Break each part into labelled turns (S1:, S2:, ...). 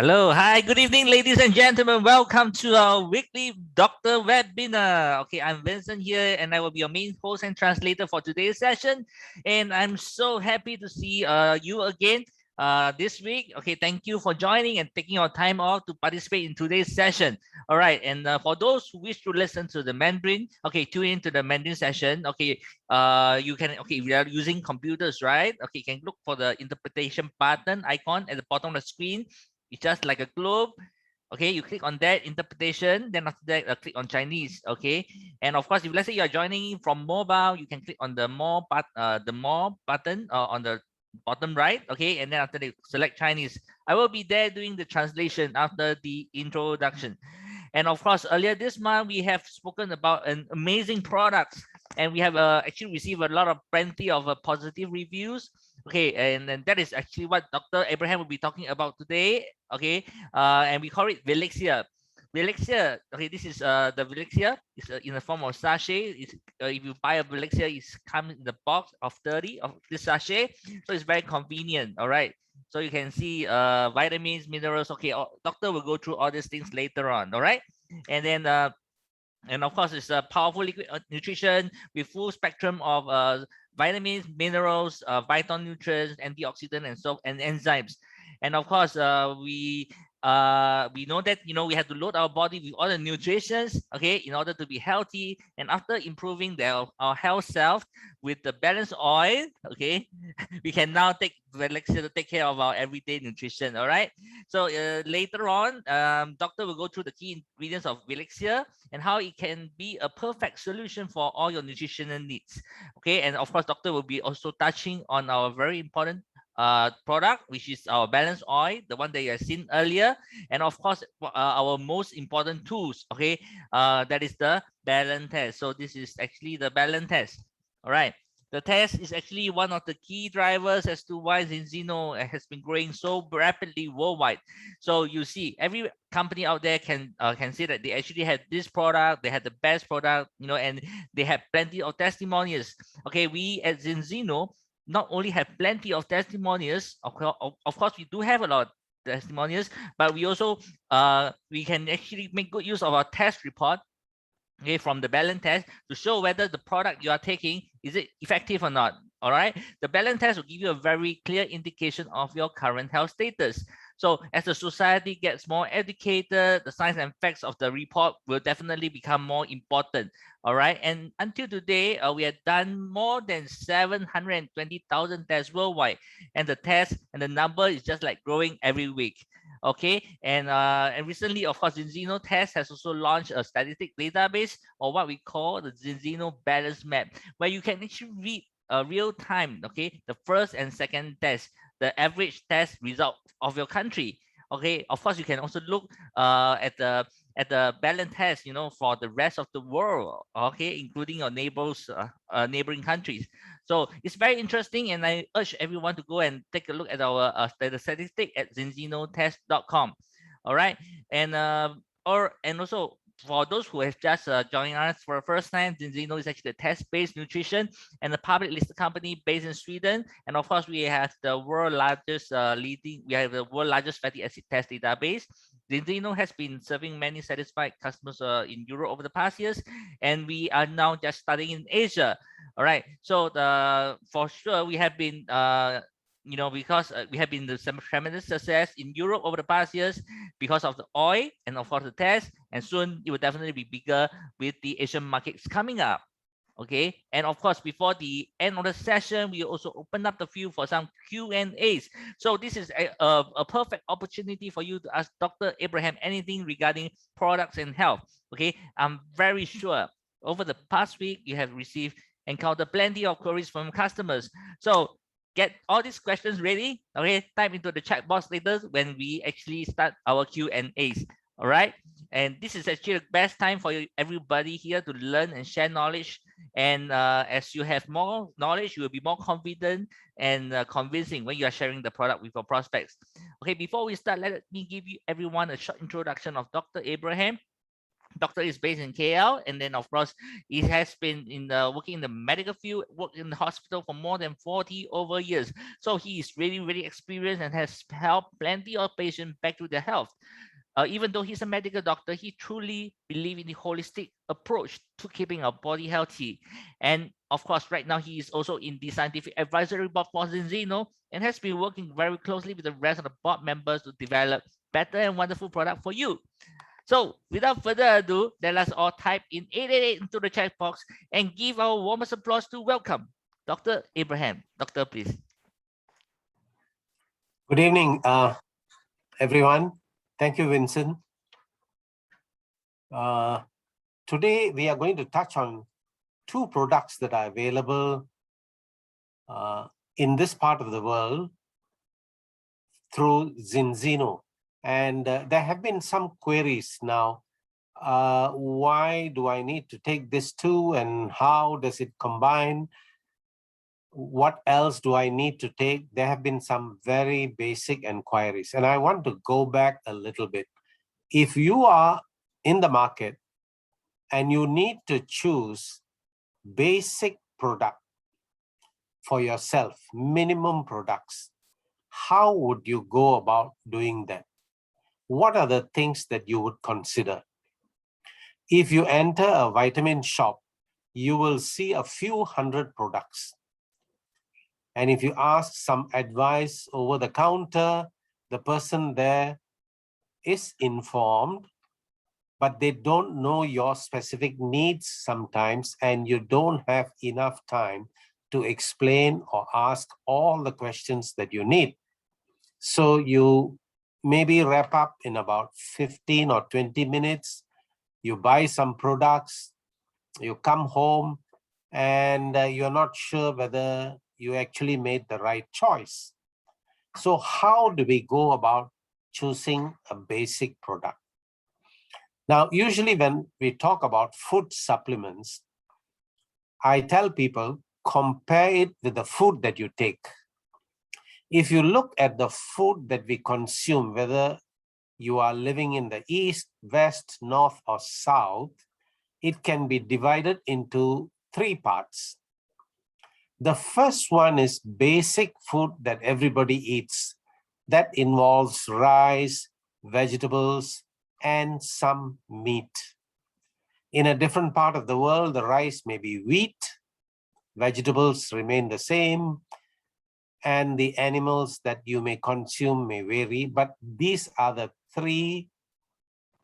S1: Hello, hi, good evening, ladies and gentlemen. Welcome to our weekly doctor webinar. Okay, I'm Vincent here, and I will be your main host and translator for today's session. And I'm so happy to see you again this week. Okay, thank you for joining and taking your time off to participate in today's session. All right, and for those who wish to listen to the Mandarin, okay, tune into the Mandarin session. Okay, you can if you are using computers, right? Okay, you can look for the interpretation button icon at the bottom of the screen. It's just like a globe. Okay, you click on that interpretation, then after that click on Chinese. Okay, and of course, if let's say you are joining from mobile, you can click on the more button on the bottom right. Okay, and then after that select Chinese. I will be there doing the translation after the introduction. And of course, earlier this month we have spoken about an amazing products, and we have actually received a lot of plenty of positive reviews. Okay, and then that is actually what Dr. Abraham will be talking about today. Okay, and we call it 𝐕𝐞𝐥𝐢𝐫. 𝐕𝐿𝐿𝐴, okay, this is the 𝐕𝐿𝐴. It's in the form of sachet. It's, if you buy a 𝐕𝐿𝐴, it's come in the box of 30 of this sachet, so it's very convenient. All right, so you can see vitamins, minerals. Okay, doctor will go through all these things later on. All right, and then and of course, it's a powerful liquid nutrition with full spectrum of vitamins, minerals, vital nutrients, antioxidant, and enzymes. And of course, we know that we have to load our body with all the nutritions, okay, in order to be healthy. And after improving our health self with the balanced oil, okay, we can now take 𝐕𝐿𝐴 to take care of our everyday nutrition. All right. So later on, doctor will go through the key ingredients of 𝐕𝐿𝐴 and how it can be a perfect solution for all your nutritional needs. Okay, and of course, doctor will be also touching on our very important product, which is our balance oil, the one that you have seen earlier, and of course our most important tools. Okay, that is the balance test. So this is actually the balance test. All right. The test is actually one of the key drivers as to why 𝐁𝐚𝐥𝐢𝐫 has been growing so rapidly worldwide. So you see, every company out there can say that they actually had this product, they had the best product, and they have plenty of testimonials. Okay, we at 𝐁𝐚𝐥𝐢𝐫 not only have plenty of testimonials, of course we do have a lot of testimonials, but we also we can actually make good use of our test report, okay, from the balance test to show whether the product you are taking is it effective or not. All right, the balance test will give you a very clear indication of your current health status. So as the society gets more educated, the science and facts of the report will definitely become more important. All right, and until today, we have done more than 720,000 tests worldwide, and the test and the number is just like growing every week. Okay, and recently, of course, 𝐁𝐚𝐥𝐢𝐫 test has also launched a statistic database, or what we call the 𝐁𝐚𝐥𝐢𝐫 balance map, where you can actually read real time, okay, the first and second test, the average test result of your country. Okay, of course, you can also look at the balance test, for the rest of the world, okay, including your neighboring countries. So it's very interesting, and I urge everyone to go and take a look at our statistic at zenzinotest.com. All right, and also for those who have just joined us for the first time, 𝐁𝐚𝐥𝐢𝐫 is actually a test-based nutrition and a public listed company based in Sweden. And of course, we have the world largest we have the world largest fatty acid test database. 𝐁𝐚𝐥𝐢𝐫 has been serving many satisfied customers in Europe over the past years, and we are now just starting in Asia. All right, so for sure we have been because we have been the tremendous success in Europe over the past years because of the oil and of course the test, and soon it will definitely be bigger with the Asian markets coming up. Okay, and of course, before the end of the session, we also open up the field for some Q&As. So this is a perfect opportunity for you to ask Dr. Abraham anything regarding products and health. Okay, I'm very sure over the past week you have encountered plenty of queries from customers. So get all these questions ready. Okay, type into the chat box later when we actually start our Q&As. All right, and this is actually the best time for everybody here to learn and share knowledge. And as you have more knowledge, you will be more confident and convincing when you are sharing the product with your prospects. Okay, before we start, let me give you everyone a short introduction of Dr. Abraham. Doctor is based in KL, and then of course he has been in the working in the medical field, worked in the hospital for more than 40 over years. So he is really experienced and has helped plenty of patients back to their health. Even though he's a medical doctor, he truly believes in the holistic approach to keeping our body healthy. And of course, right now he is also in the scientific advisory board for Zinzino and has been working very closely with the rest of the board members to develop better and wonderful product for you. So without further ado, let us all type in 888 into the chat box and give our warmest applause to welcome Dr. Abraham. Doctor, please.
S2: Good evening, everyone. Thank you, Vincent. Today, we are going to touch on two products that are available in this part of the world through Zinzino. And there have been some queries now. Why do I need to take this two and how does it combine? What else do I need to take? There have been some very basic inquiries, and I want to go back a little bit. If you are in the market and you need to choose basic product for yourself, minimum products, how would you go about doing that? What are the things that you would consider? If you enter a vitamin shop, you will see a few hundred products. And if you ask some advice over the counter, the person there is informed, but they don't know your specific needs sometimes, and you don't have enough time to explain or ask all the questions that you need. So you maybe wrap up in about 15 or 20 minutes, you buy some products, you come home, and you're not sure whether you actually made the right choice. So how do we go about choosing a basic product? Now, usually when we talk about food supplements, I tell people, compare it with the food that you take. If you look at the food that we consume, whether you are living in the East, West, North, or South, it can be divided into three parts. The first one is basic food that everybody eats. That involves rice, vegetables, and some meat. In a different part of the world, the rice may be wheat, vegetables remain the same, and the animals that you may consume may vary, but these are the three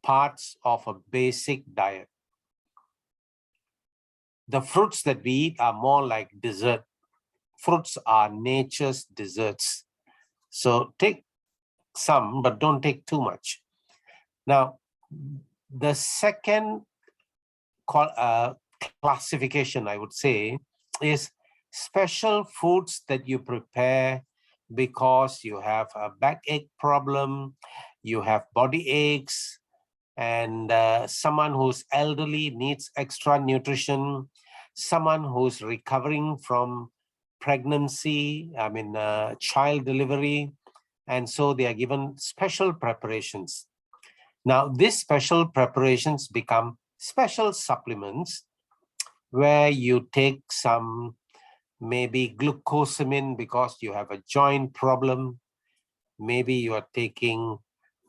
S2: parts of a basic diet. The fruits that we eat are more like dessert. Fruits are nature's desserts. So take some, but don't take too much. Now, the second classification, I would say, is special foods that you prepare because you have a backache problem, you have body aches, and someone who's elderly needs extra nutrition, someone who's recovering from pregnancy, child delivery, and so they are given special preparations. Now, these special preparations become special supplements where you take some maybe 𝐏𝐚𝐢𝐫 because you have a joint problem. Maybe you are taking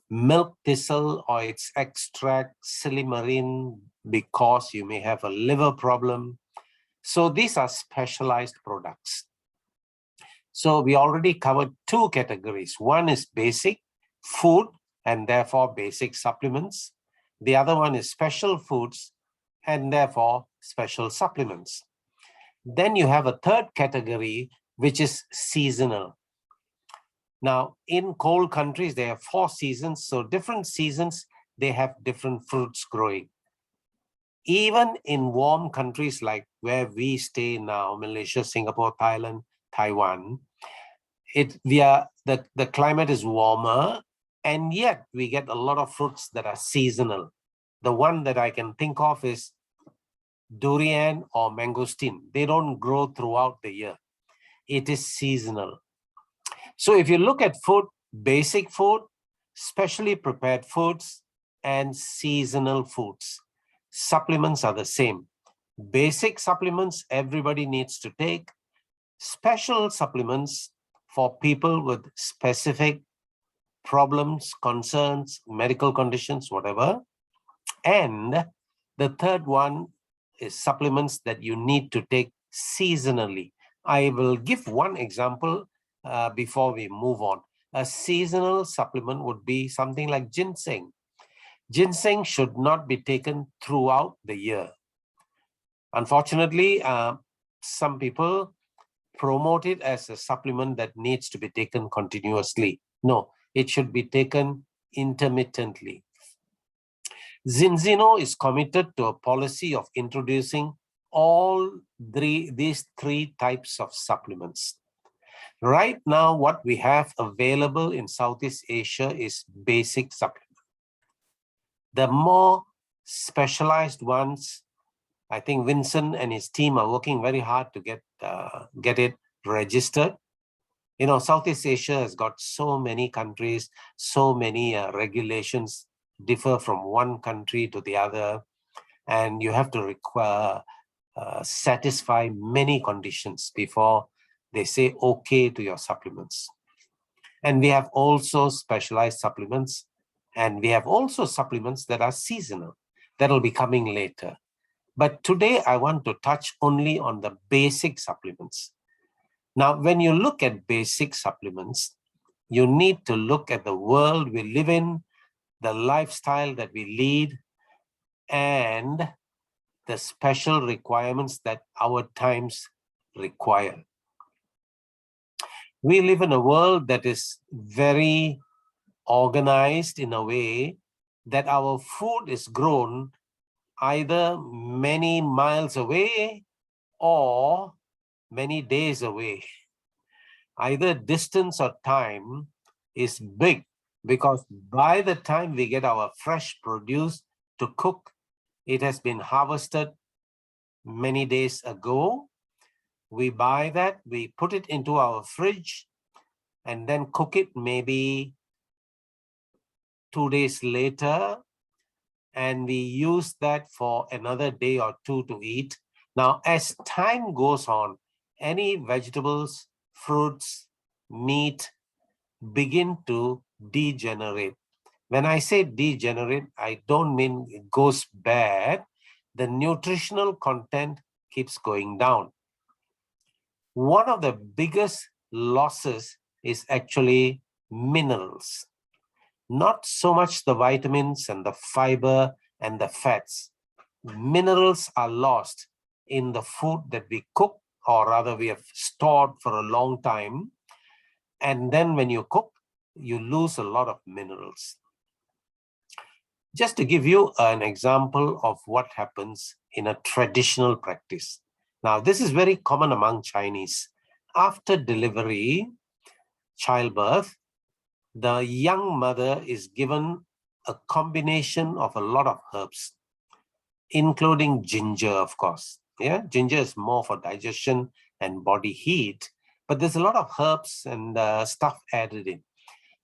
S2: milk thistle or its extract, silymarin, because you may have a liver problem. So these are specialized products. So we already covered two categories. One is basic food and therefore basic supplements. The other one is special foods and therefore special supplements. Then you have a third category, which is seasonal. Now, in cold countries, they have 4 seasons. So different seasons, they have different fruits growing. Even in warm countries like where we stay now, Malaysia, Singapore, Thailand, Taiwan, the climate is warmer, and yet we get a lot of fruits that are seasonal. The one that I can think of is durian or mangosteen. They don't grow throughout the year. It is seasonal. So if you look at food, basic food, specially prepared foods, and seasonal foods. supplements are the same. Basic supplements everybody needs to take. Special supplements for people with specific problems, concerns, medical conditions, whatever. And the third one is supplements that you need to take seasonally. I will give one example before we move on. A seasonal supplement would be something like ginseng. Ginseng should not be taken throughout the year. Unfortunately, some people promote it as a supplement that needs to be taken continuously. No, it should be taken intermittently. 𝐁𝐚𝐥𝐢 is committed to a policy of introducing all these three types of supplements. Right now, what we have available in Southeast Asia is basic supplements. The more specialized ones, I think Vincent and his team are working very hard to get it registered. You know, Southeast Asia has got so many countries, so many regulations differ from one country to the other, and you have to satisfy many conditions before they say okay to your supplements. And we have also specialized supplements, and we have also supplements that are seasonal. That will be coming later. But today I want to touch only on the basic supplements. Now, when you look at basic supplements, you need to look at the world we live in, the lifestyle that we lead, and the special requirements that our times require. We live in a world that is very organized in a way that our food is grown either many miles away or many days away. Either distance or time is big, because by the time we get our fresh produce to cook, it has been harvested many days ago. We buy that, we put it into our fridge, and then cook it maybe 2 days later, and we use that for another day or two to eat. Now, as time goes on, any vegetables, fruits, meat begin to degenerate. When I say degenerate, I don't mean it goes bad. The nutritional content keeps going down. One of the biggest losses is actually minerals. Not so much the vitamins and the fiber and the fats. Minerals are lost in the food that we cook, or rather we have stored for a long time. And then when you cook, you lose a lot of minerals. Just to give you an example of what happens in a traditional practice. Now, this is very common among Chinese. After delivery, childbirth, the young mother is given a combination of a lot of herbs, including ginger, of course. Yeah, ginger is more for digestion and body heat, but there's a lot of herbs and stuff added in.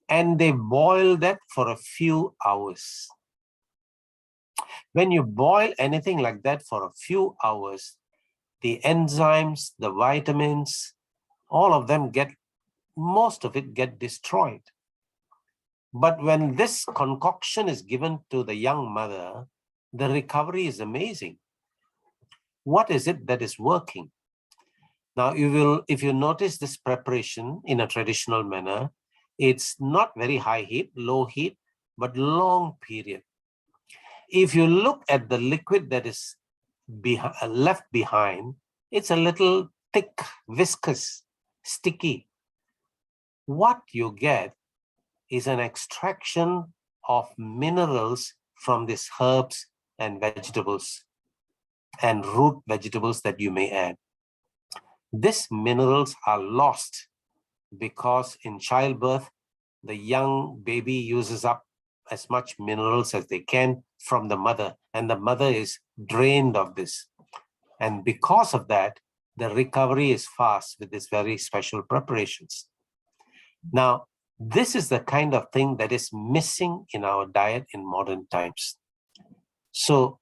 S2: And they boil that for a few hours. When you boil anything like that for a few hours, the enzymes, the vitamins, all of them most of it get destroyed. But when this concoction is given to the young mother, the recovery is amazing. What is it that is working? Now, if you notice this preparation in a traditional manner, it's not very high heat, low heat, but long period. If you look at the liquid that is left behind, it's a little thick, viscous, sticky. What you get is an extraction of minerals from these herbs and vegetables and root vegetables that you may add. These minerals are lost because in childbirth, the young baby uses up as much minerals as they can from the mother, and the mother is drained of this. And because of that, the recovery is fast with these very special preparations. Now, this is the kind of thing that is missing in our diet in modern times. So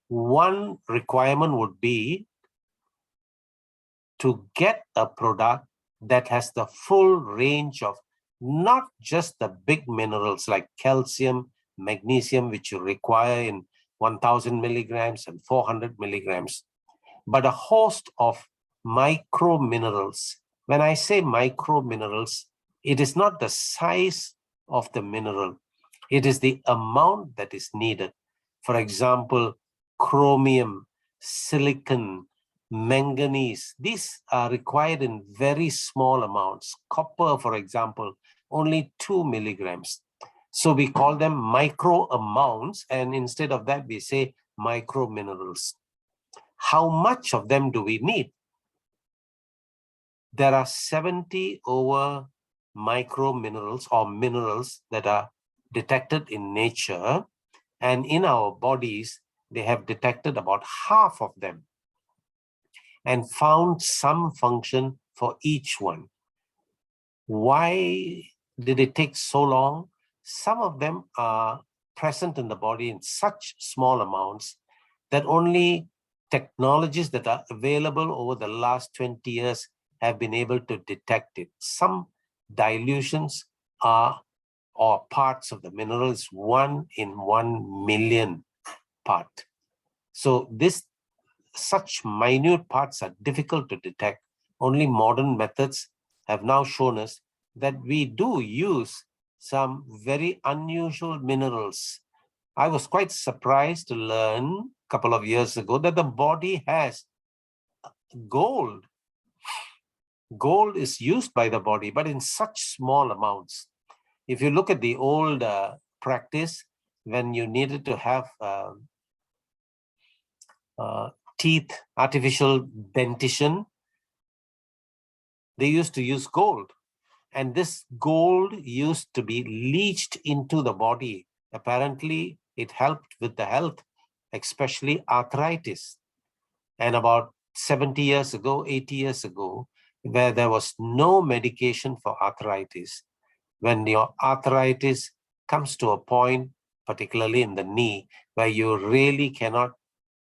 S2: one requirement would be to get a product that has the full range of not just the big minerals like calcium, magnesium, which you require in 1000 milligrams and 400 milligrams, but a host of micro minerals. When I say micro minerals, it is not the size of the mineral, it is the amount that is needed. For example, chromium, silicon, manganese, these are required in very small amounts. Copper, for example, only 2 milligrams. So we call them micro amounts, and instead of that, we say micro minerals. How much of them do we need? There are 70 over micro minerals or minerals that are detected in nature, and in our bodies, they have detected about half of them and found some function for each one. Why did it take so long? Some of them are present in the body in such small amounts that only technologies that are available over the last 20 years have been able to detect it. Some dilutions are or parts of the mineral is 1 in 1 million part. So such minute parts are difficult to detect. Only modern methods have now shown us that we do use some very unusual minerals. I was quite surprised to learn a couple of years ago that the body has gold. Gold is used by the body, but in such small amounts. If you look at the old practice, when you needed to have teeth, artificial dentition, they used to use gold. And this gold used to be leached into the body. Apparently, it helped with the health, especially arthritis. And about 70 years ago, 80 years ago, where there was no medication for arthritis, when your arthritis comes to a point, particularly in the knee, where you really cannot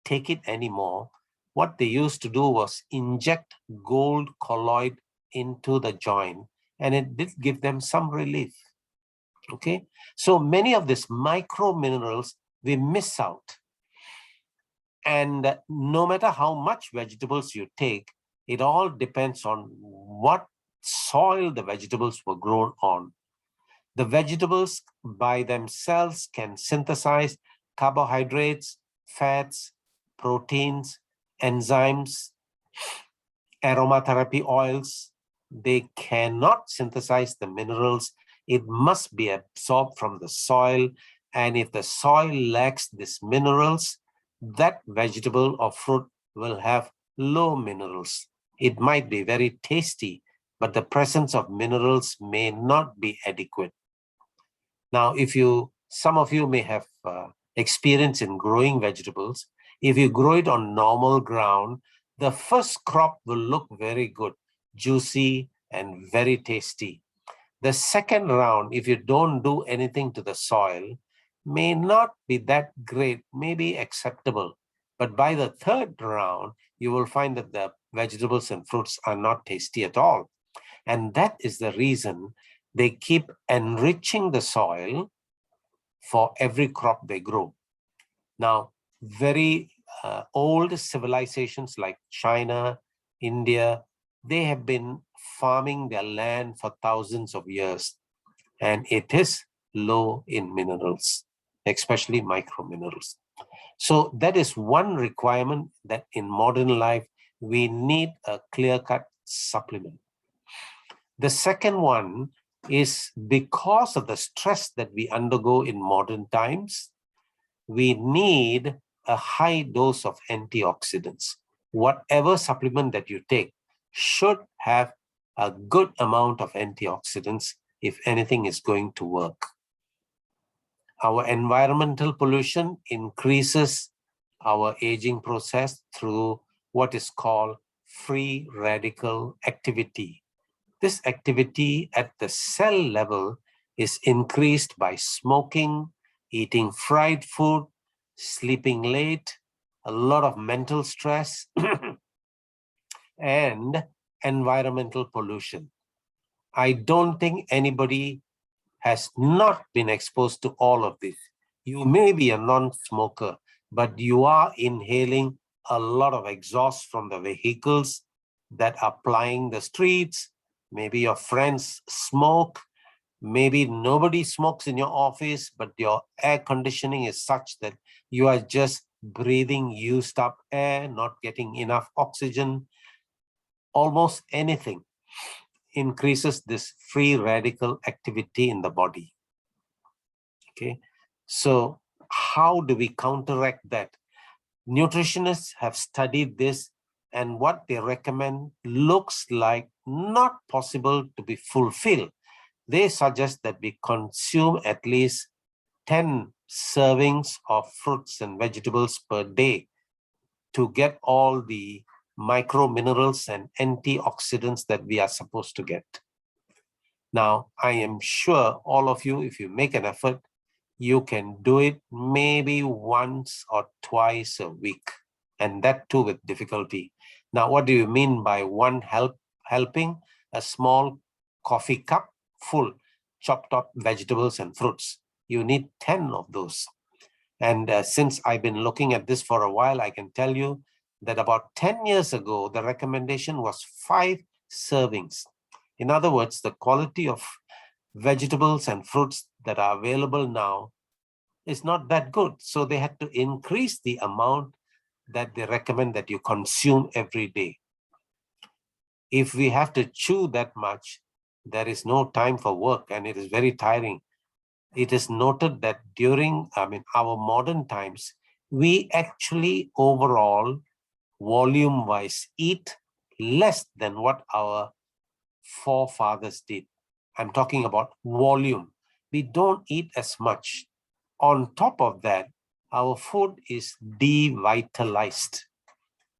S2: take it anymore, what they used to do was inject gold colloid into the joint, and it did give them some relief. Okay, so many of these micro minerals we miss out. And no matter how much vegetables you take, it all depends on what soil the vegetables were grown on. The vegetables by themselves can synthesize carbohydrates, fats, proteins, enzymes, aromatherapy oils. They cannot synthesize the minerals. It must be absorbed from the soil. And if the soil lacks these minerals, that vegetable or fruit will have low minerals. It might be very tasty, but the presence of minerals may not be adequate. Now, some of you may have experience in growing vegetables. If you grow it on normal ground, the first crop will look very good, juicy and very tasty. The second round, if you don't do anything to the soil, may not be that great, maybe acceptable. But by the third round, you will find that the vegetables and fruits are not tasty at all. And that is the reason they keep enriching the soil for every crop they grow. Now, very old civilizations like China, India, they have been farming their land for thousands of years, and it is low in minerals, especially micro minerals. So that is one requirement that in modern life, we need a clear-cut supplement. The second one is because of the stress that we undergo in modern times, we need a high dose of antioxidants. Whatever supplement that you take should have a good amount of antioxidants if anything is going to work. Our environmental pollution increases our aging process through what is called free radical activity. This activity at the cell level is increased by smoking, eating fried food, sleeping late, a lot of mental stress, and environmental pollution. I don't think anybody has not been exposed to all of this. You may be a non-smoker, but you are inhaling a lot of exhaust from the vehicles that are plying the streets. Maybe your friends smoke. Maybe nobody smokes in your office, but your air conditioning is such that you are just breathing used up air, not getting enough oxygen. Almost anything increases this free radical activity in the body. Okay, so how do we counteract that? Nutritionists have studied this, and what they recommend looks like not possible to be fulfilled. They suggest that we consume at least 10 servings of fruits and vegetables per day to get all the micro minerals and antioxidants that we are supposed to get. Now, I am sure all of you, if you make an effort, you can do it maybe once or twice a week, and that too with difficulty. Now, what do you mean by one helping? A small coffee cup full, chopped up vegetables and fruits. You need 10 of those. And since I've been looking at this for a while, I can tell you that about 10 years ago, the recommendation was 5 servings. In other words, the quality of vegetables and fruits that are available now is not that good. So they had to increase the amount that they recommend that you consume every day. If we have to chew that much, there is no time for work, and it is very tiring. It is noted that during, our modern times, we actually overall, volume-wise, eat less than what our forefathers did. I'm talking about volume. We don't eat as much. On top of that, our food is devitalized,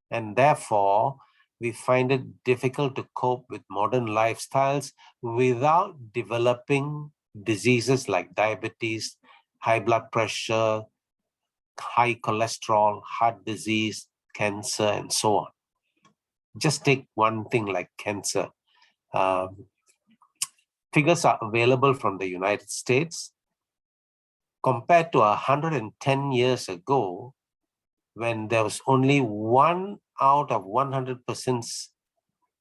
S2: and therefore we find it difficult to cope with modern lifestyles without developing diseases like diabetes, high blood pressure, high cholesterol, heart disease, cancer, and so on. Just take one thing like cancer. Figures are available from the United States. Compared to 110 years ago, when there was only 1 out of 100 persons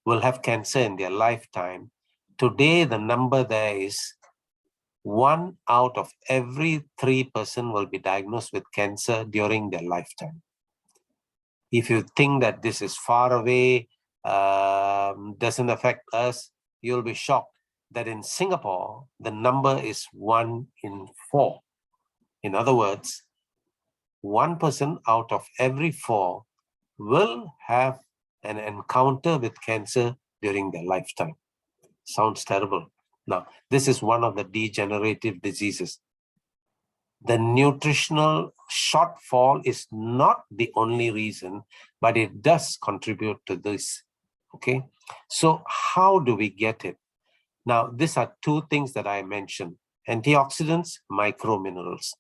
S2: will have cancer in their lifetime, today the number there is 1 out of every 3 person will be diagnosed with cancer during their lifetime. If you think that this is far away, doesn't affect us, you'll be shocked that in Singapore, the number is 1 in 4. In other words, 1 person out of every 4 will have an encounter with cancer during their lifetime. Sounds terrible. Now, this is one of the degenerative diseases. The nutritional shortfall is not the only reason, but it does contribute to this. Okay, so how do we get it? Now, these are 2 things that I mentioned: antioxidants, micro minerals.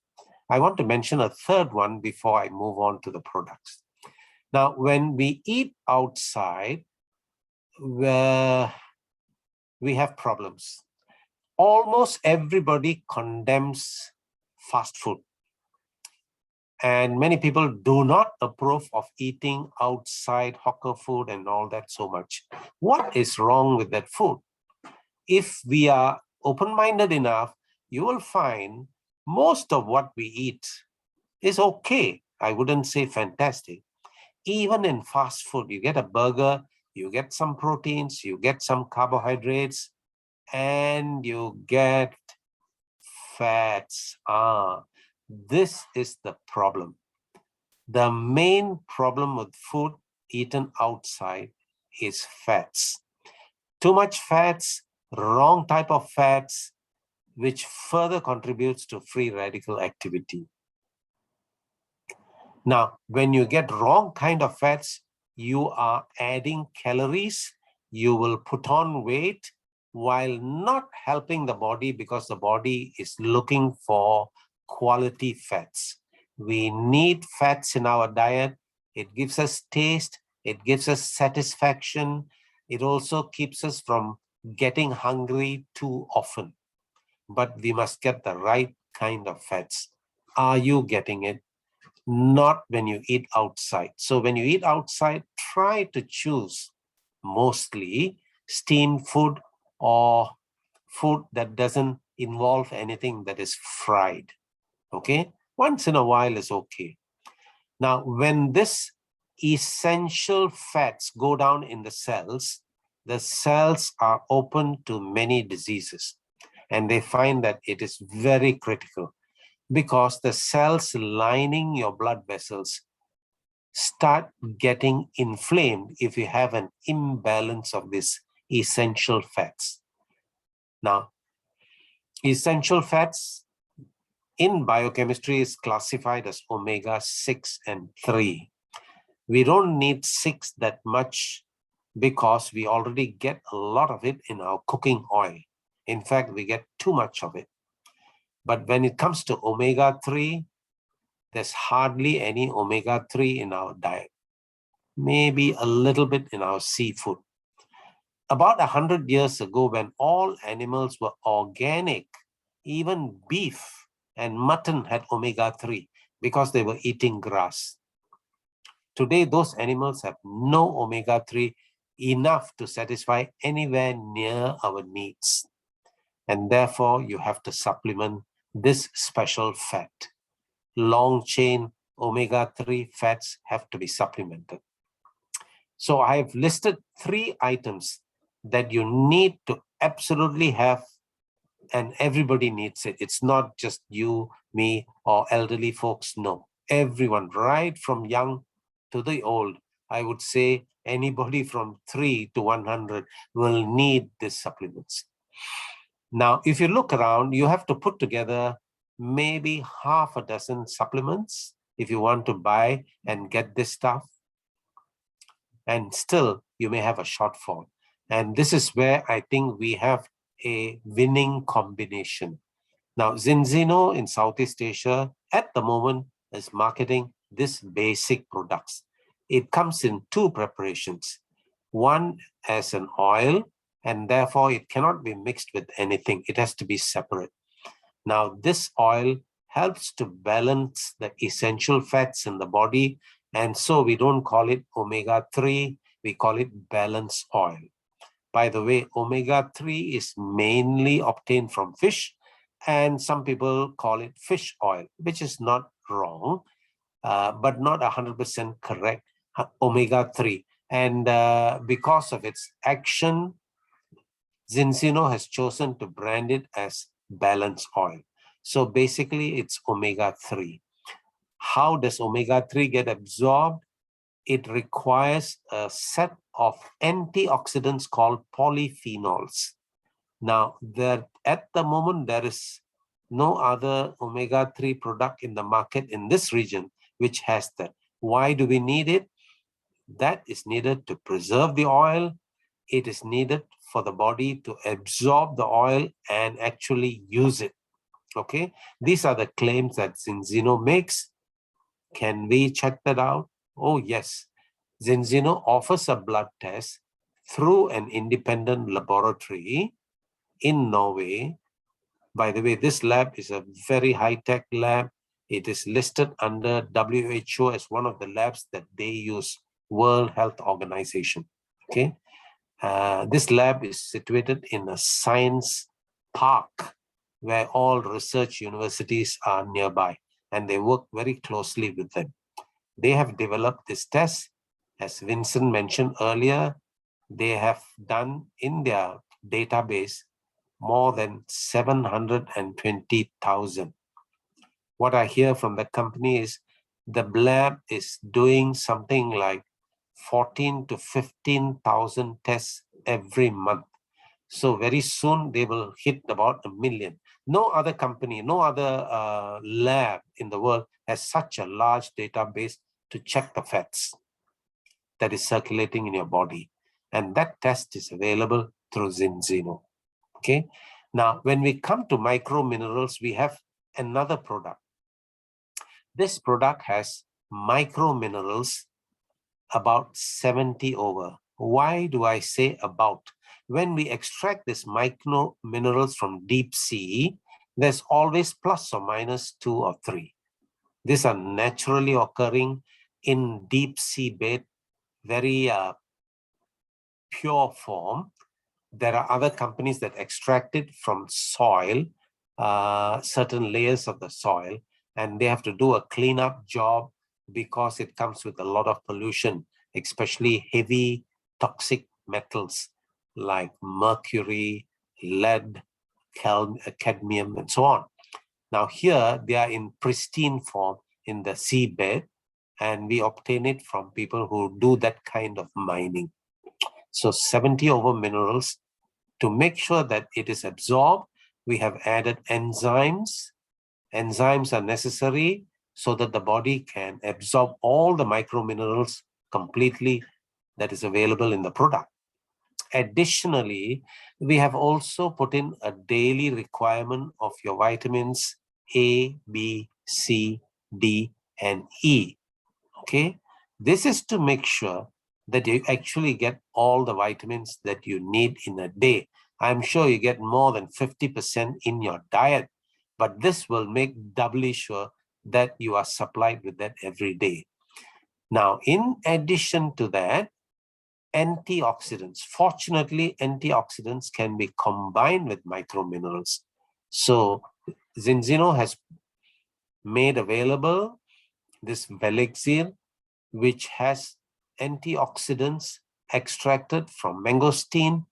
S2: I want to mention a third one before I move on to the products. Now, when we eat outside, we have problems. Almost everybody condemns fast food. And many people do not approve of eating outside hawker food and all that so much. What is wrong with that food? If we are open-minded enough, you will find most of what we eat is okay. I wouldn't say fantastic. Even in fast food, you get a burger, you get some proteins, you get some carbohydrates, and you get fats. This is the problem. The main problem with food eaten outside is fats. Too much fats, wrong type of fats, which further contributes to free radical activity. Now, when you get wrong kind of fats, you are adding calories, you will put on weight while not helping the body, because the body is looking for quality fats. We need fats in our diet It gives us taste. It gives us satisfaction. It also keeps us from getting hungry too often. But we must get the right kind of fats. Are you getting it? Not when you eat outside. So when you eat outside, try to choose mostly steamed food or food that doesn't involve anything that is fried. Okay, once in a while is okay. Now, when this essential fats go down in the cells are open to many diseases, and they find that it is very critical because the cells lining your blood vessels start getting inflamed if you have an imbalance of these essential fats. Now, essential fats in biochemistry is classified as omega-6 and 3. We don't need 6 that much because we already get a lot of it in our cooking oil. In fact, we get too much of it. But when it comes to omega-3, there's hardly any omega-3 in our diet. Maybe a little bit in our seafood. About 100 years ago, when all animals were organic, even beef and mutton had omega-3 because they were eating grass. Today, those animals have no omega-3 enough to satisfy anywhere near our needs. And therefore, you have to supplement this special fat. Long-chain omega-3 fats have to be supplemented. So I have listed 3 items that you need to absolutely have, and everybody needs it. It's not just you, me, or elderly folks. No, everyone, right from young to the old. I would say anybody from 3 to 100 will need these supplements. Now, if you look around, you have to put together maybe half a dozen supplements if you want to buy and get this stuff. And still, you may have a shortfall. And this is where I think we have a winning combination. Now, 𝐁𝐚𝐥𝐢 in Southeast Asia at the moment is marketing this basic products. It comes in 2 preparations. One as an oil, and therefore it cannot be mixed with anything. It has to be separate. Now, this oil helps to balance the essential fats in the body, and so we don't call it omega-3, we call it balance oil. By the way, omega-3 is mainly obtained from fish, and some people call it fish oil, which is not wrong, but not 100% correct, omega-3. And because of its action, 𝐁𝐚𝐥𝐢 has chosen to brand it as balance oil. So basically, it's omega-3. How does omega-3 get absorbed? It requires a set of antioxidants called polyphenols. Now, at the moment, there is no other omega-3 product in the market in this region which has that. Why do we need it? That is needed to preserve the oil. It is needed for the body to absorb the oil and actually use it. Okay, these are the claims that 𝐁𝐚𝐥𝐢 makes. Can we check that out? Oh, yes. 𝐁𝐚𝐥𝐢 offers a blood test through an independent laboratory in Norway. By the way, this lab is a very high-tech lab. It is listed under WHO as one of the labs that they use, World Health Organization. Okay, this lab is situated in a science park where all research universities are nearby, and they work very closely with them. They have developed this test. As Vincent mentioned earlier, they have done in their database more than 720,000. What I hear from the company is the lab is doing something like 14 to 15,000 tests every month. So very soon they will hit about 1 million. No other company, no other lab in the world has such a large database to check the fats that is circulating in your body. And that test is available through 𝐁𝐚𝐥𝐢. Okay. Now, when we come to micro minerals, we have another product. This product has micro minerals about 70 over. Why do I say about? When we extract these micro minerals from deep sea, there's always plus or minus 2 or 3. These are naturally occurring in deep sea bed, very pure form. There are other companies that extract it from soil, certain layers of the soil, and they have to do a cleanup job because it comes with a lot of pollution, especially heavy toxic metals like mercury, lead, cadmium, and so on. Now here they are in pristine form in the seabed, and we obtain it from people who do that kind of mining. So 70 over minerals. To make sure that it is absorbed, we have added enzymes. Enzymes are necessary so that the body can absorb all the microminerals completely that is available in the product. Additionally, we have also put in a daily requirement of your vitamins A, B, C, D, and E. Okay, this is to make sure that you actually get all the vitamins that you need in a day. I'm sure you get more than 50% in your diet, but this will make doubly sure that you are supplied with that every day. Now, in addition to that, antioxidants. Fortunately, antioxidants can be combined with microminerals. So 𝐁𝐴 has made available this 𝐕𝐞𝐥𝐢𝐈𝐝, which has antioxidants extracted from mangosteen,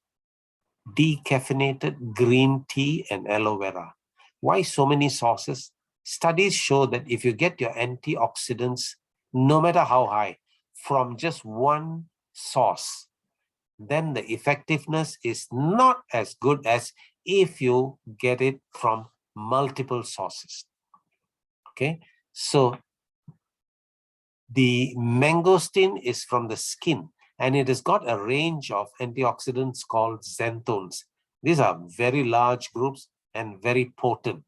S2: decaffeinated green tea, and aloe vera. Why so many sources? Studies show that if you get your antioxidants, no matter how high, from just one source, then the effectiveness is not as good as if you get it from multiple sources. Okay, so the mangosteen is from the skin, and it has got a range of antioxidants called xanthones. These are very large groups and very potent.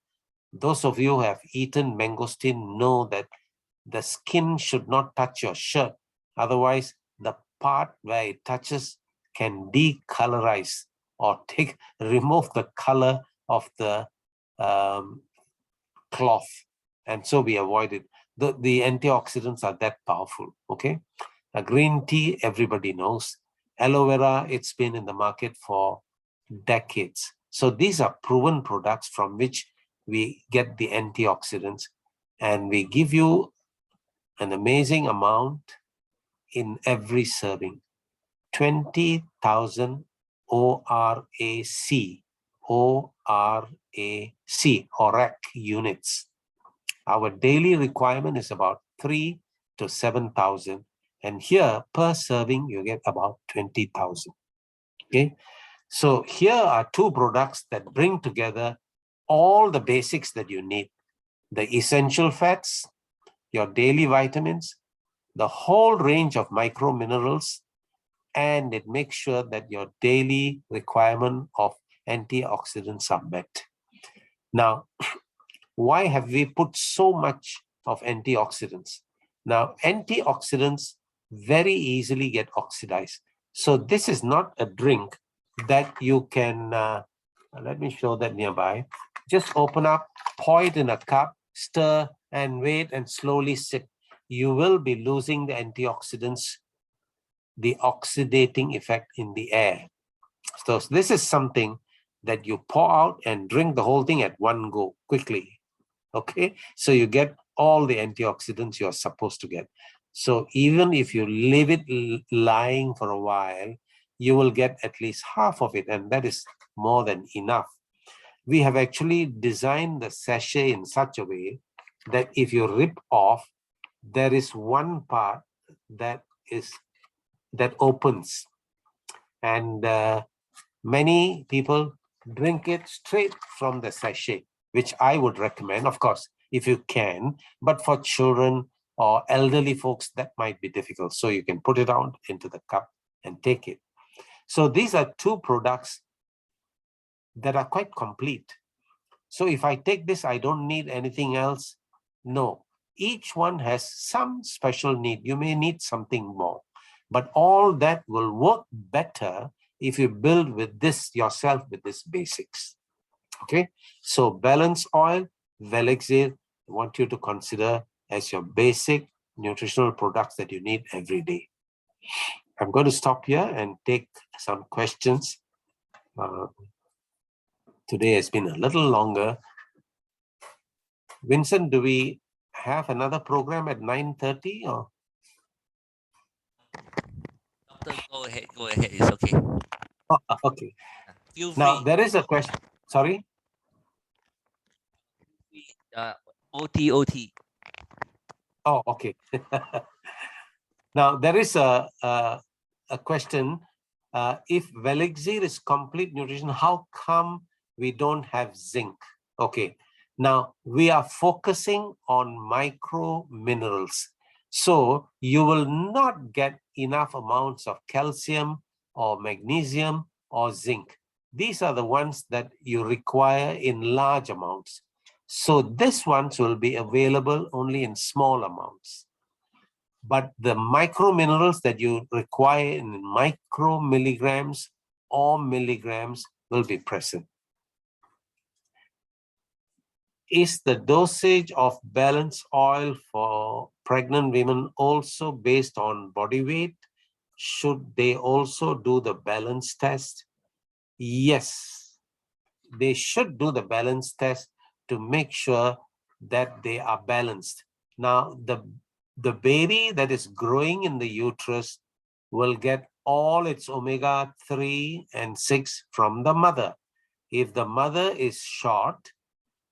S2: Those of you who have eaten mangosteen know that the skin should not touch your shirt. Otherwise, the part where it touches can decolorize or remove the color of the cloth. And so we avoid it. The antioxidants are that powerful, okay? A green tea, everybody knows. Aloe vera, it's been in the market for decades. So these are proven products from which we get the antioxidants, and we give you an amazing amount in every serving. 20,000 ORAC units. Our daily requirement is about 3 to 7,000, and here per serving you get about 20,000. Okay, so here are two products that bring together all the basics that you need: the essential fats, your daily vitamins, the whole range of micro minerals, and it makes sure that your daily requirement of antioxidants are met. Now, why have we put so much of antioxidants? Now, antioxidants very easily get oxidized. So this is not a drink that you can, let me show that nearby. Just open up, pour it in a cup, stir, and wait and slowly sip. You will be losing the antioxidants, the oxidating effect in the air. So this is something that you pour out and drink the whole thing at one go, quickly. Okay, so you get all the antioxidants you're supposed to get. So even if you leave it lying for a while, you will get at least half of it, and that is more than enough. We have actually designed the sachet in such a way that if you rip off, there is one part that opens, and many people drink it straight from the sachet, which I would recommend, of course, if you can, but for children or elderly folks, that might be difficult. So you can put it out into the cup and take it. So these are two products that are quite complete. So if I take this, I don't need anything else. No, each one has some special need. You may need something more. But all that will work better if you build with this yourself with these basics. Okay, so balance oil, 𝐕𝐞𝐥𝐢𝐫, I want you to consider as your basic nutritional products that you need every day. I'm going to stop here and take some questions. Today has been a little longer. Vincent, do we have another program at 9:30 or?
S1: Doctor, go ahead. It's okay.
S2: Oh, okay.
S1: Feel
S2: Now
S1: free.
S2: there is a question. Sorry.
S1: OT.
S2: Oh, okay. Now there is a question. If 𝐕𝐞𝐥𝐢𝐫 is complete nutrition, how come we don't have zinc? Okay. Now we are focusing on micro minerals. So you will not get enough amounts of calcium or magnesium or zinc. These are the ones that you require in large amounts. So these ones will be available only in small amounts. But the micro minerals that you require in micro milligrams or milligrams will be present. Is the dosage of balance oil for pregnant women also based on body weight? Should they also do the balance test? Yes, they should do the balance test to make sure that they are balanced. Now, the baby that is growing in the uterus will get all its omega-3 and 6 from the mother. If the mother is short,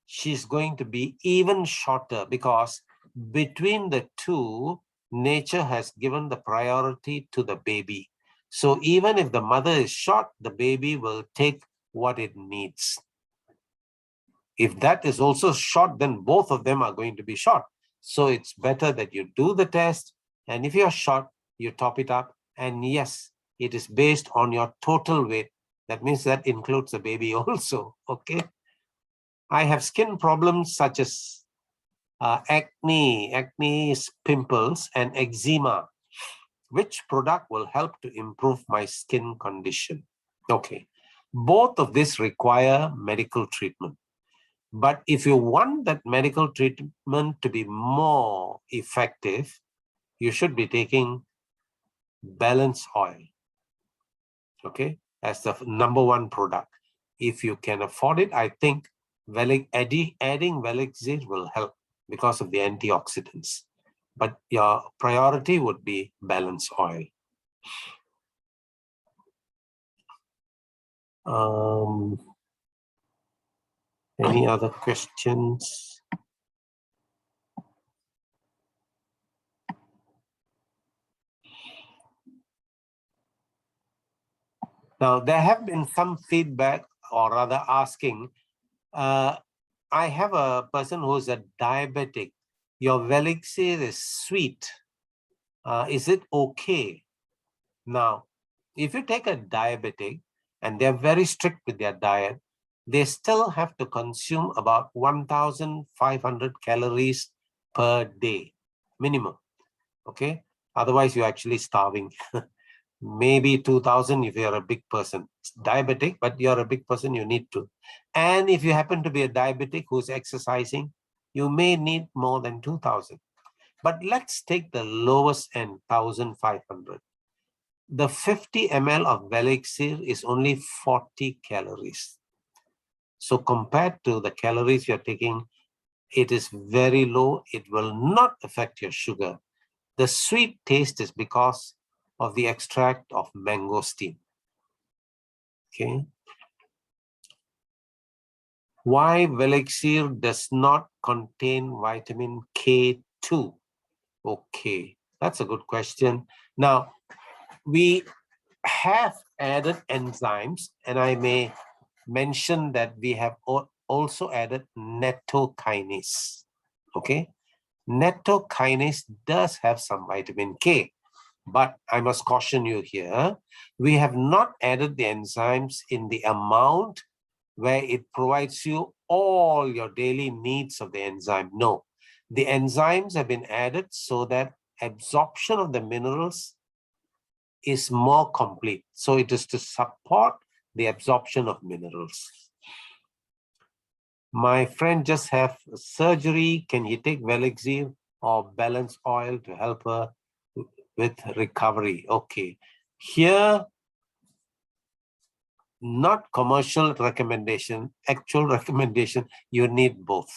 S2: she's going to be even shorter because between the two, nature has given the priority to the baby. So even if the mother is short, the baby will take what it needs. If that is also short, then both of them are going to be short. So it's better that you do the test. And if you're short, you top it up. And yes, it is based on your total weight. That means that includes the baby also. Okay. I have skin problems such as acne, pimples, and eczema. Which product will help to improve my skin condition? Okay. Both of these require medical treatment. But if you want that medical treatment to be more effective, you should be taking balance oil, okay, as the #1 product. If you can afford it, I think adding 𝐕𝐿𝐥𝐢𝐫 will help because of the antioxidants. But your priority would be balance oil. Any other questions? Now, there have been some feedback, or rather asking, I have a person who's a diabetic. Your 𝐕𝐿𝐥𝐢𝐫 is sweet. Is it okay? Now, if you take a diabetic and they're very strict with their diet, they still have to consume about 1,500 calories per day, minimum. Okay? Otherwise, you're actually starving. Maybe 2,000 if you're a big person. It's diabetic, but you're a big person, you need to. And if you happen to be a diabetic who's exercising, you may need more than 2,000. But let's take the lowest end, 1,500. The 50 ml of 𝐕𝐿𝐥𝐢𝐫 is only 40 calories. So compared to the calories you're taking, it is very low. It will not affect your sugar. The sweet taste is because of the extract of mangosteen. Okay. Why 𝐕𝐿𝐥𝐢𝐫 does not contain vitamin K2? Okay, that's a good question. Now, we have added enzymes, and I may mention that we have also added nattokinase. Okay, nattokinase does have some vitamin K, but I must caution you here, we have not added the enzymes in the amount where it provides you all your daily needs of the enzyme. No, the enzymes have been added so that absorption of the minerals is more complete. So it is to support the absorption of minerals. My friend just have surgery. Can he take 𝐕𝐿𝐿𝐥𝐤 or balance oil to help her with recovery? Okay. Here, not commercial recommendation, actual recommendation, you need both.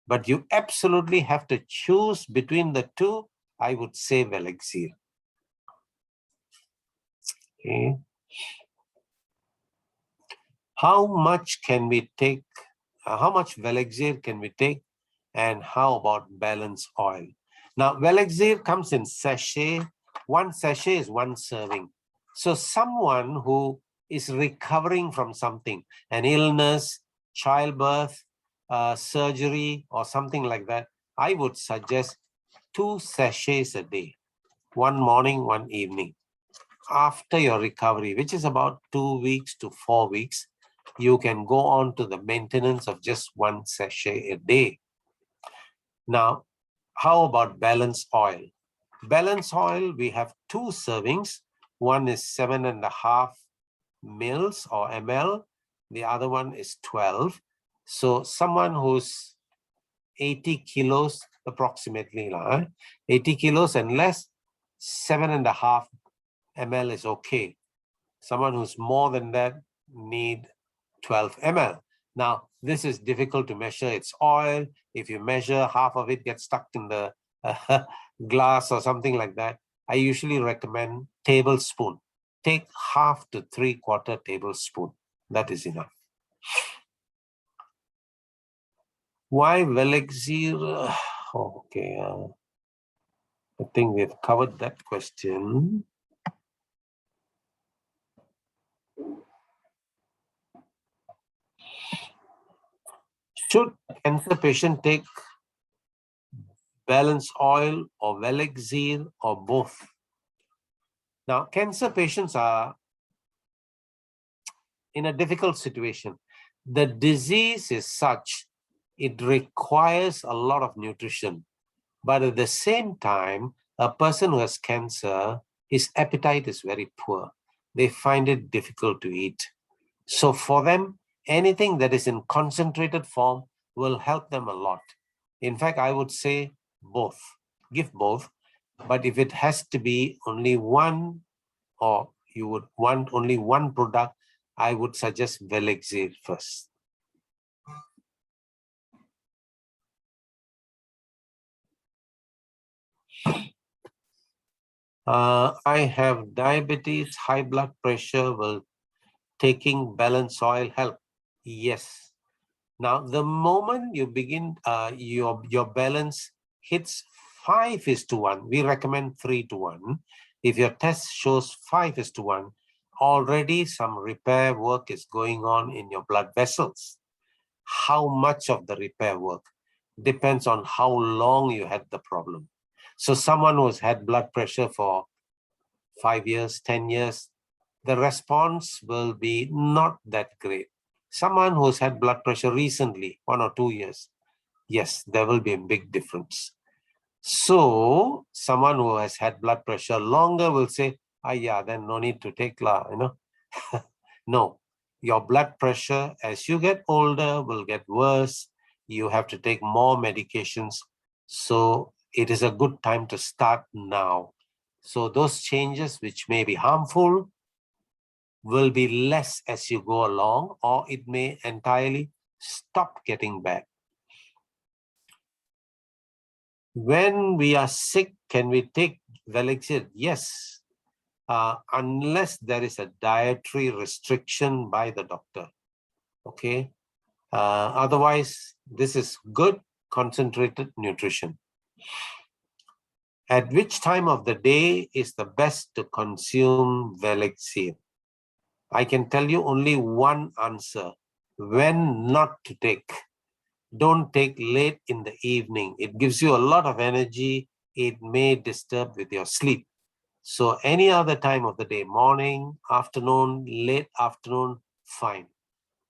S2: But you absolutely have to choose between the two. I would say 𝐕𝐿𝐿𝐥𝐤. Okay. How much can we take? How much 𝐕𝐿𝐿𝐥𝐤 can we take? And how about balance oil? Now, 𝐕𝐿𝐿𝐥𝐤 comes in sachet. One sachet is one serving. So someone who is recovering from something, an illness, childbirth, surgery, or something like that, I would suggest 2 sachets a day, one morning, one evening. After your recovery, which is about 2 weeks to 4 weeks, you can go on to the maintenance of just 1 sachet a day. Now, how about balance oil? Balance oil, we have 2 servings. One is 7.5 mils or ml. The other one is 12. So someone who's 80 kilos approximately, 80 kilos and less, 7.5 ml is okay. Someone who's more than that need 12 ml. Now, this is difficult to measure. It's oil. If you measure, half of it gets stuck in the glass or something like that. I usually recommend tablespoon. Take 1/2 to 3/4 tablespoon. That is enough. Why 𝐕𝐿𝐿𝐥𝐤? Okay, I think we've covered that question. Should cancer patient take balance oil or 𝐕𝐿𝐥𝐤 or both? Now, cancer patients are in a difficult situation. The disease is such, it requires a lot of nutrition. But at the same time, a person who has cancer, his appetite is very poor. They find it difficult to eat. So for them, anything that is in concentrated form will help them a lot. In fact, I would say both. Give both. But if it has to be only one, or you would want only one product, I would suggest 𝐕𝐿𝐥𝐤 first. I have diabetes, high blood pressure. Will taking balance oil help? Yes. Now, the moment you begin, your balance hits 5:1, we recommend 3:1. If your test shows 5:1, already some repair work is going on in your blood vessels. How much of the repair work depends on how long you had the problem. So someone who's had blood pressure for 5 years, 10 years, the response will be not that great. Someone who's had blood pressure recently, 1 or 2 years, yes, there will be a big difference. So someone who has had blood pressure longer will say, yeah, then no need to take No, your blood pressure as you get older will get worse. You have to take more medications. So it is a good time to start now. So those changes which may be harmful will be less as you go along, or it may entirely stop getting bad. When we are sick, can we take 𝐕𝐿𝐿𝐥𝐤? Yes, unless there is a dietary restriction by the doctor. Okay. Otherwise, this is good concentrated nutrition. At which time of the day is the best to consume 𝐕𝐿𝐥𝐤? I can tell you only one answer: when not to take. Don't take late in the evening. It gives you a lot of energy. It may disturb with your sleep. So any other time of the day, morning, afternoon, late afternoon, fine.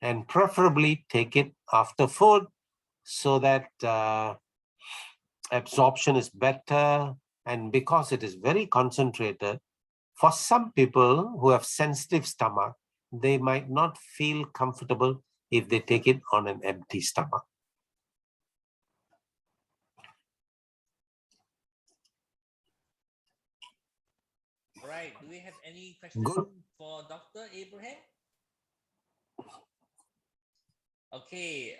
S2: And preferably take it after food so that absorption is better. And because it is very concentrated, For some people who have sensitive stomach, they might not feel comfortable if they take it on an empty stomach.
S1: All right. Do we have any question for Dr. Abraham? Okay,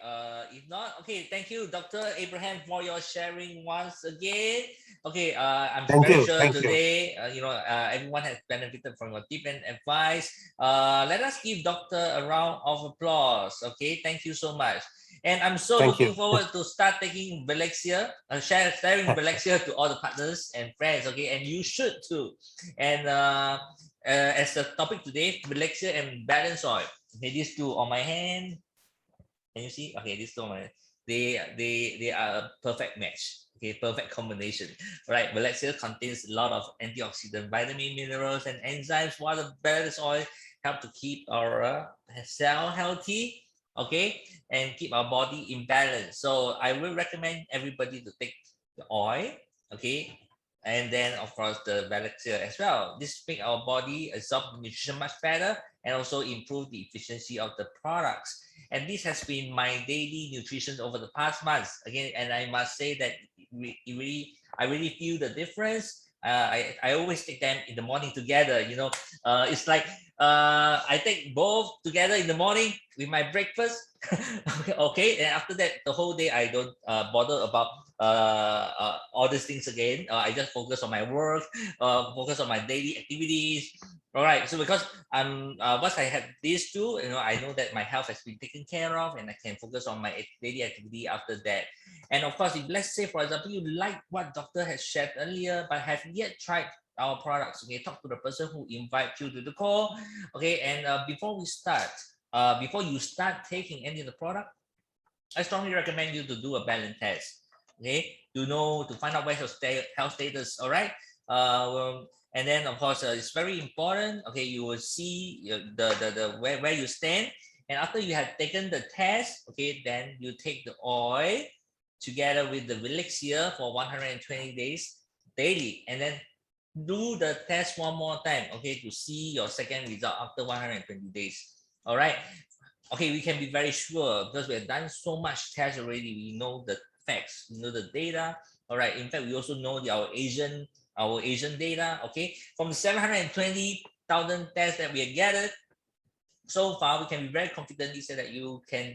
S1: if not, okay, thank you, Dr. Abraham, for your sharing once again. Okay, I'm very sure today, everyone has benefited from your tip and advice. Let us give Doctor a round of applause. Okay, thank you so much. And I'm so looking forward to start taking 𝐕𝐞𝐥𝐢𝐈, sharing 𝐕𝐿𝐥𝐢𝐈 to all the partners and friends. Okay, and you should too. And as the topic today, 𝐕𝐿𝐥𝐢𝐈 and balance oil. Okay, these two on my hand. Can you see? Okay, these two, they are a perfect match. Okay, perfect combination. Right, 𝐕𝐿𝐥𝐢𝐈 contains a lot of antioxidant, vitamin, minerals, and enzymes, while the balance oil help to keep our cell healthy. Okay, and keep our body in balance. So I will recommend everybody to take the oil. Okay, and then of course the 𝐕𝐿𝐥𝐢𝐈 as well. This make our body absorb nutrition much better and also improve the efficiency of the products. And this has been my daily nutrition over the past months. Again, and I must say that I really feel the difference. I always take them in the morning together. It's like I take both together in the morning with my breakfast. Okay, and after that, the whole day I don't bother about all these things again. I just focus on my work, focus on my daily activities. All right, so because once I had these two, I know that my health has been taken care of, and I can focus on my daily activity after that. And of course, if let's say, for example, you like what doctor has shared earlier, but have yet tried our products, okay, talk to the person who invites you to the call, okay, and before you start taking any of the product, I strongly recommend you to do a balance test, okay, to find out where's your health status. All right. And then of course it's very important. Okay, you will see the where you stand, and after you have taken the test, okay, then you take the oil together with the 𝐕𝐿𝐥𝐢𝐈 for 120 days daily, and then do the test one more time, okay, to see your second result after 120 days. All right. Okay, we can be very sure because we have done so much tests already. We know the facts, we know the data. All right. In fact, we also know our Asian data. Okay, from the 720,000 tests that we have gathered so far, we can be very confidently say that you can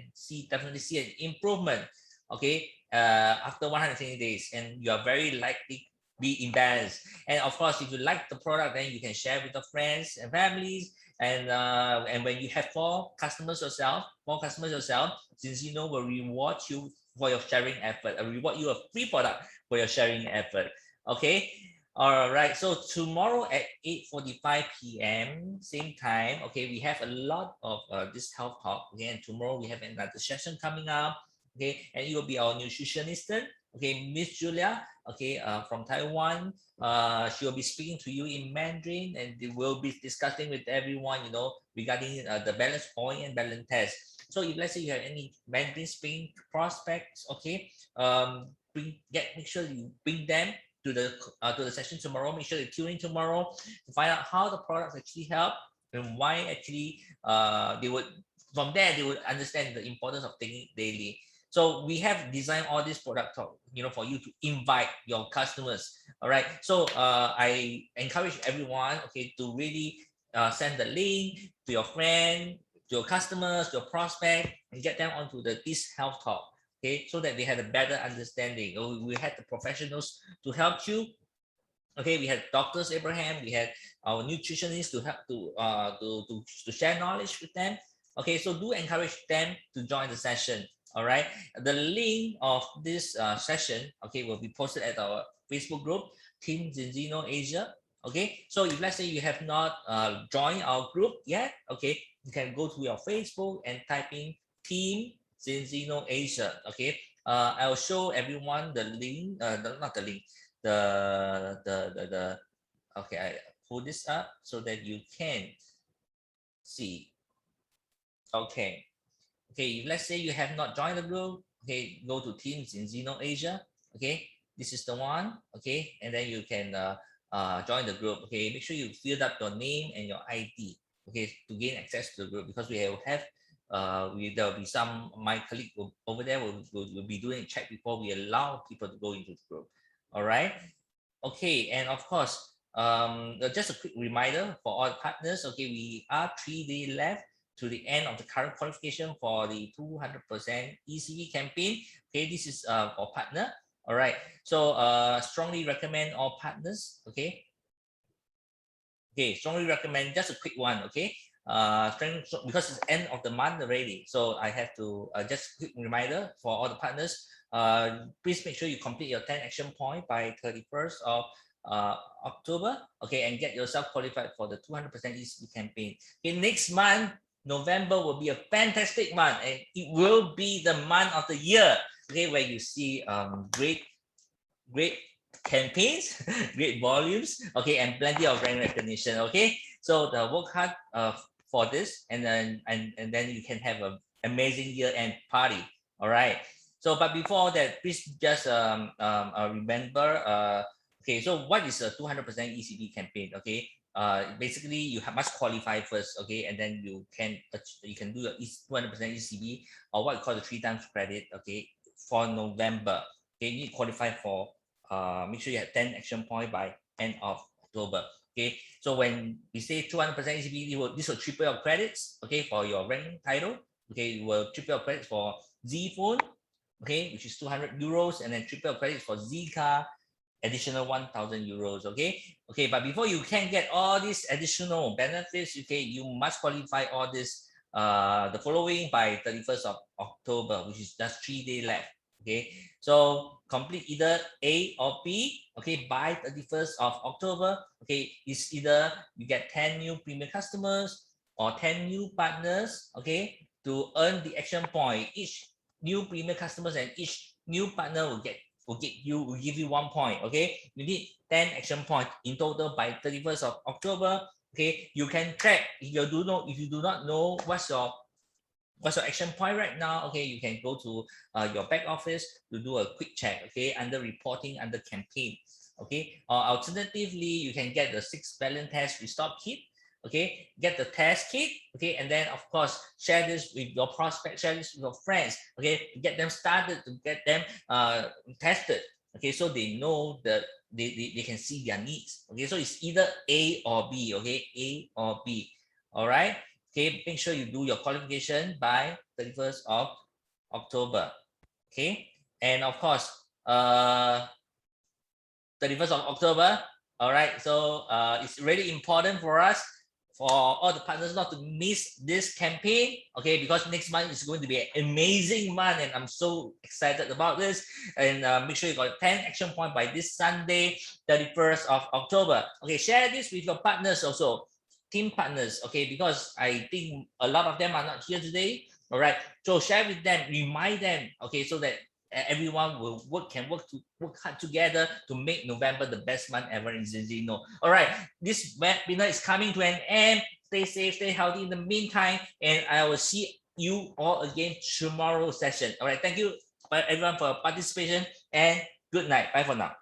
S1: definitely see an improvement. Okay, after 120 days, and you are very likely be in balance. And of course, if you like the product, then you can share with your friends and families. And when you have more customers yourself, 𝐷𝐷𝐷𝐷𝐷 will reward you for your sharing effort, reward you a free product for your sharing effort. Okay. All right. So tomorrow at 8:45 p.m. same time. Okay, we have a lot of this health talk. Okay, and tomorrow we have another session coming up. Okay, and it will be our nutritionist. Okay, Miss Julia. Okay, from Taiwan. She will be speaking to you in Mandarin, and they will be discussing with everyone, regarding the balance oil and balance test. So if let's say you have any Mandarin speaking prospects, okay, make sure you bring them to the session tomorrow. Make sure you tune in tomorrow to find out how the products actually help and why actually they would understand the importance of taking it daily. So we have designed all these products, for you to invite your customers. All right. So I encourage everyone, okay, to really send the link to your friend, to your customers, to your prospect, and get them onto this health talk. Okay, so that they had a better understanding. We had the professionals to help you. Okay, we had doctors Abraham, we had our nutritionists to help to share knowledge with them. Okay, so do encourage them to join the session. All right, the link of this session, okay, will be posted at our Facebook group, Team Zinzino Asia. Okay, so if let's say you have not joined our group yet, okay, you can go to your Facebook and type in Team Zinzino Asia. Okay, I'll show everyone the link, not the link, the okay, I pull this up so that you can see. Okay, if let's say you have not joined the group, okay, go to Team Zinzino Asia. Okay, this is the one. Okay, and then you can join the group. Okay, make sure you fill up your name and your ID. Okay, to gain access to the group, because we will have there will be some my colleague over there will be doing a check before we allow people to go into the group. All right. Okay, and of course, just a quick reminder for all partners. Okay, we are 3 days left to the end of the current qualification for the 200% ECB campaign. Okay, this is for partner. All right, so strongly recommend all partners. Okay, strongly recommend, just a quick one. Okay, because it's end of the month already, so I have to just quick reminder for all the partners. Please make sure you complete your 10 action point by 31st of October. Okay, and get yourself qualified for the 200% ECB campaign. Okay, next month, November, will be a fantastic month, and it will be the month of the year. Okay, where you see great campaigns, great volumes, okay, and plenty of brand recognition. Okay, so work hard for this, and then you can have an amazing year-end party. All right. So, but before that, please just remember. Okay, so what is a 200% ECB campaign? Okay, basically you must qualify first. Okay, and then you can do your 200% ECB, or what we call the 3 times credit. Okay, for November. Okay, you need to qualify for. Make sure you have 10 action point by end of October. Okay, so when we say 200% ECB, this will triple your credits. Okay, for your rank title. Okay, it will triple your credits for Z phone. Okay, which is 200 euros, and then triple your credits for 𝐁𝐚𝐥𝐢𝐫, additional 1,000 euros. Okay, but before you can get all these additional benefits, okay, you must qualify all this the following by 31st of October, which is just 3 days left. Okay, so complete either A or B. Okay, by 31st of October. Okay, it's either you get 10 new premium customers or 10 new partners. Okay, to earn the action point. Each new premium customers and each new partner will give you 1 point. Okay, you need 10 action points in total by 31st of October. Okay, you can track if you do not know what's your action point right now. Okay, you can go to your back office to do a quick check. Okay, under reporting, under campaign. Okay, or alternatively, you can get the 6 balance test restore kit. Okay, get the test kit. Okay, and then of course share this with your prospects, share this with your friends. Okay, to get them started, to get them tested. Okay, so they know that they can see their needs. Okay, so it's either A or B. Okay, A or B. All right. Okay, make sure you do your qualification by 31st of October. Okay, and of course, 31st of October. All right, so it's really important for us, for all the partners, not to miss this campaign. Okay, because next month is going to be an amazing month, and I'm so excited about this. And make sure you got 10 action point by this Sunday, 31st of October. Okay, share this with your partners also. Team partners, okay, because I think a lot of them are not here today. All right, so share with them, remind them, okay, so that everyone will work hard together to make November the best month ever in 𝐁𝐿. All right, this webinar is coming to an end. Stay safe, stay healthy in the meantime, and I will see you all again tomorrow session. All right, thank you everyone for participation, and good night. Bye for now.